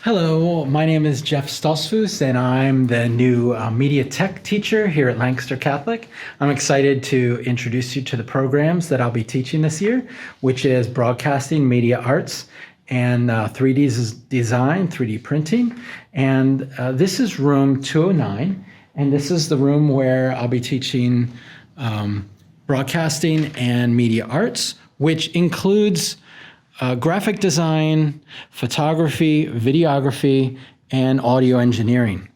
Hello, my name is Jeff Stoltzfus, and I'm the new media tech teacher here at Lancaster Catholic. I'm excited to introduce you to the programs that I'll be teaching this year, which is broadcasting, media arts, and 3D design, 3D printing. And this is room 209, and this is the room where I'll be teaching broadcasting and media arts, which includes graphic design, photography, videography, and audio engineering.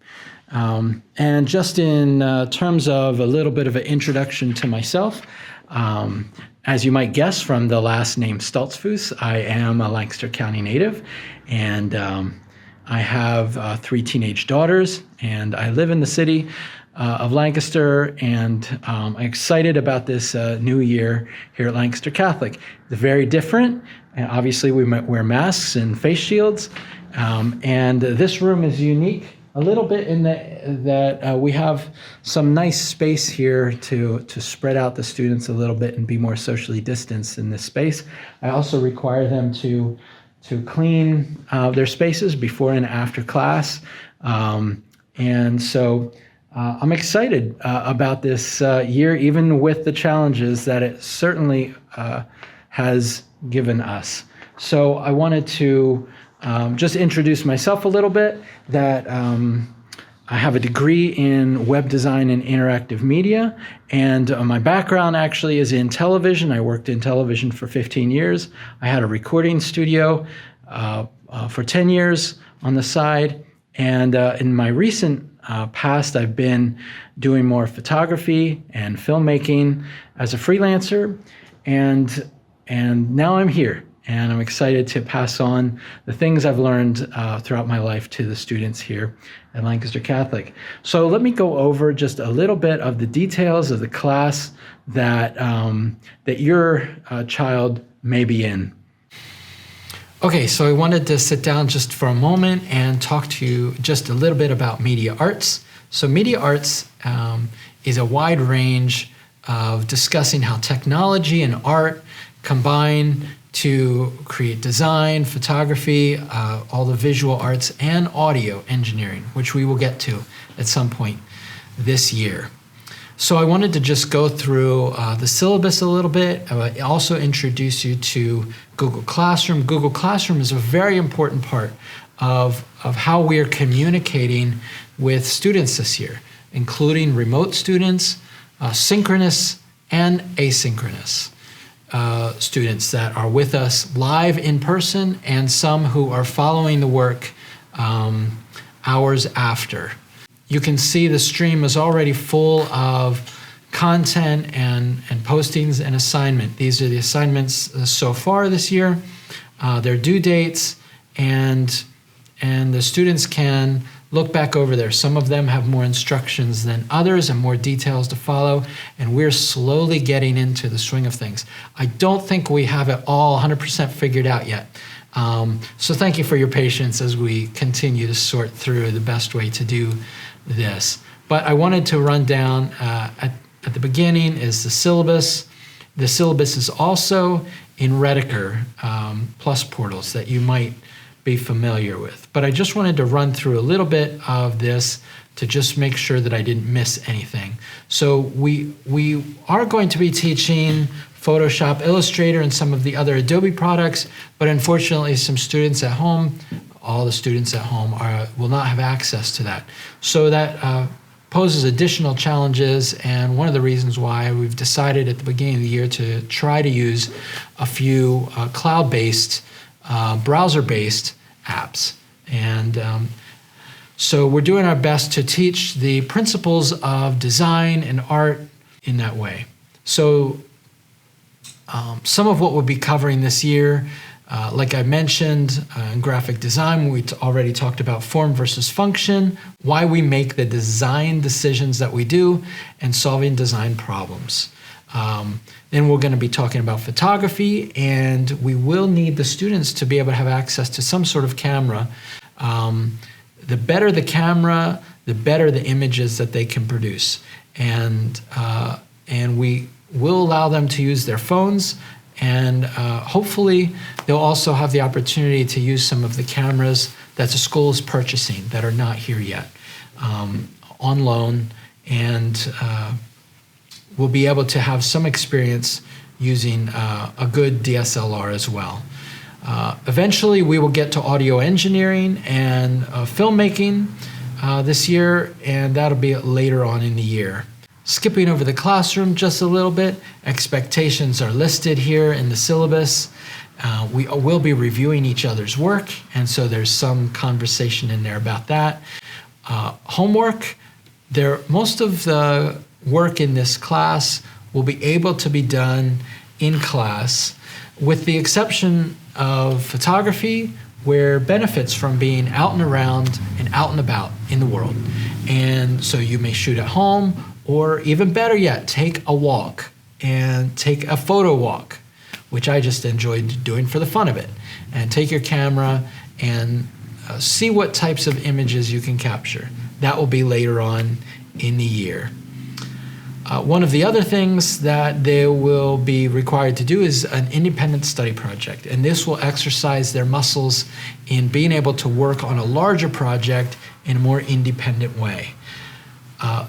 And just in terms of a little bit of an introduction to myself, as you might guess from the last name Stoltzfus, I am a Lancaster County native, and I have 3 teenage daughters, and I live in the city of Lancaster, and I'm excited about this new year here at Lancaster Catholic. It's very different, and obviously we wear masks and face shields, and this room is unique a little bit in that we have some nice space here to spread out the students a little bit and be more socially distanced in this space. I also require them to clean their spaces before and after class, and so I'm excited about this year, even with the challenges that it certainly has given us. So I wanted to just introduce myself a little bit, that I have a degree in web design and interactive media, and my background actually is in television. I worked in television for 15 years. I had a recording studio for 10 years on the side, and in my recent past, I've been doing more photography and filmmaking as a freelancer, and now I'm here, and I'm excited to pass on the things I've learned throughout my life to the students here at Lancaster Catholic. So let me go over just a little bit of the details of the class that that your child may be in. Okay, so I wanted to sit down just for a moment and talk to you just a little bit about media arts. So media arts is a wide range of discussing how technology and art combine to create design, photography, all the visual arts, and audio engineering, which we will get to at some point this year. So I wanted to just go through the syllabus a little bit. I would also introduce you to Google Classroom. Google Classroom is a very important part of how we are communicating with students this year, including remote students, synchronous and asynchronous students that are with us live in person, and some who are following the work hours after. You can see the stream is already full of content and postings and assignment. These are the assignments so far this year, their due dates, and the students can look back over there. Some of them have more instructions than others and more details to follow, and we're slowly getting into the swing of things. I don't think we have it all 100% figured out yet. So thank you for your patience as we continue to sort through the best way to do this. But I wanted to run down at the beginning is the syllabus. The syllabus is also in Rediker plus portals that you might be familiar with. But I just wanted to run through a little bit of this to just make sure that I didn't miss anything. So we are going to be teaching Photoshop, Illustrator, and some of the other Adobe products, but unfortunately some students at home, all the students at home will not have access to that. So that poses additional challenges, and one of the reasons why we've decided at the beginning of the year to try to use a few cloud-based, browser-based apps. And so we're doing our best to teach the principles of design and art in that way. So some of what we'll be covering this year, like I mentioned, in graphic design, we already talked about form versus function, why we make the design decisions that we do, and solving design problems. Then we're going to be talking about photography, and we will need the students to be able to have access to some sort of camera. The better the camera, the better the images that they can produce. And we will allow them to use their phones, and hopefully they'll also have the opportunity to use some of the cameras that the school is purchasing that are not here yet on loan, and we'll be able to have some experience using a good DSLR as well. Eventually, we will get to audio engineering and filmmaking this year, and that'll be later on in the year. Skipping over the classroom just a little bit, expectations are listed here in the syllabus. We will be reviewing each other's work, and so there's some conversation in there about that. Homework, most of the work in this class will be able to be done in class, with the exception of photography, where benefits from being out and around and out and about in the world. And so you may shoot at home, or even better yet, take a walk and take a photo walk, which I just enjoyed doing for the fun of it. And take your camera and see what types of images you can capture. That will be later on in the year. One of the other things that they will be required to do is an independent study project, and this will exercise their muscles in being able to work on a larger project in a more independent way.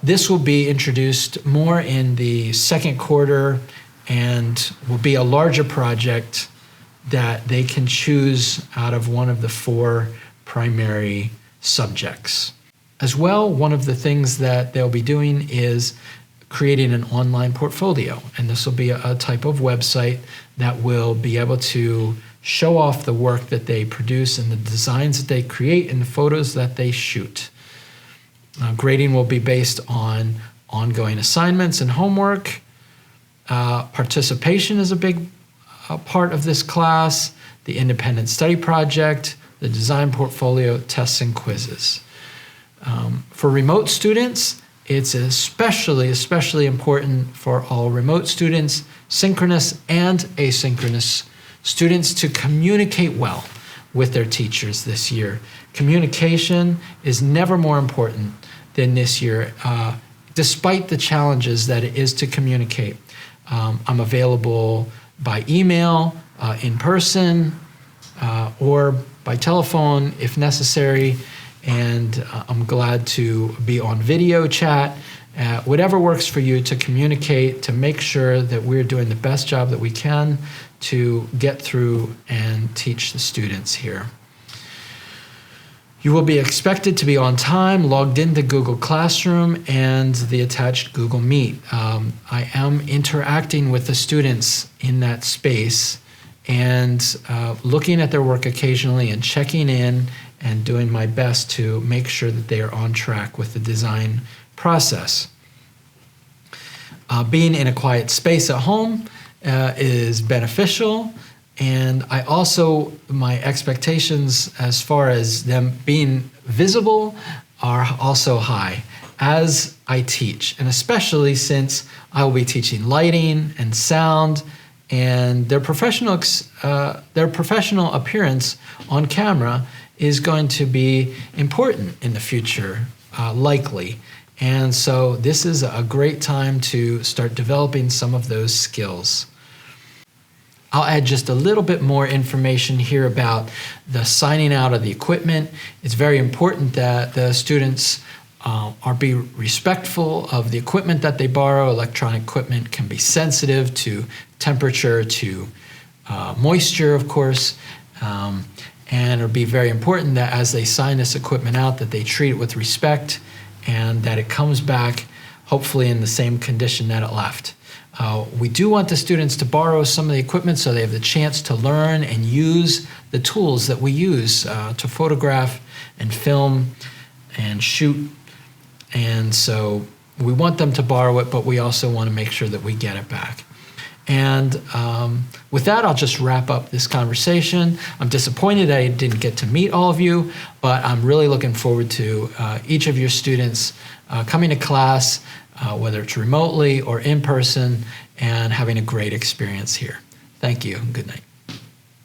This will be introduced more in the second quarter and will be a larger project that they can choose out of one of the 4 primary subjects. As well, one of the things that they'll be doing is creating an online portfolio, and this will be a type of website that will be able to show off the work that they produce and the designs that they create and the photos that they shoot. Grading will be based on ongoing assignments and homework. Participation is a big part of this class, the independent study project, the design portfolio, tests and quizzes. For remote students, it's especially important for all remote students, synchronous and asynchronous students, to communicate well with their teachers this year. Communication is never more important than this year, despite the challenges that it is to communicate. I'm available by email, in person, or by telephone if necessary. And I'm glad to be on video chat, whatever works for you to communicate, to make sure that we're doing the best job that we can to get through and teach the students here. You will be expected to be on time, logged into Google Classroom and the attached Google Meet. I am interacting with the students in that space and looking at their work occasionally and checking in and doing my best to make sure that they are on track with the design process. Being in a quiet space at home is beneficial, and my expectations as far as them being visible are also high as I teach, and especially since I will be teaching lighting and sound, and their professional appearance on camera is going to be important in the future, likely. And so this is a great time to start developing some of those skills. I'll add just a little bit more information here about the signing out of the equipment. It's very important that the students be respectful of the equipment that they borrow. Electronic equipment can be sensitive to temperature, to moisture, of course. And it'll be very important that as they sign this equipment out, that they treat it with respect and that it comes back hopefully in the same condition that it left. We do want the students to borrow some of the equipment so they have the chance to learn and use the tools that we use to photograph and film and shoot. And so we want them to borrow it, but we also want to make sure that we get it back. And with that, I'll just wrap up this conversation. I'm disappointed that I didn't get to meet all of you, but I'm really looking forward to each of your students coming to class, whether it's remotely or in person, and having a great experience here. Thank you. Good night.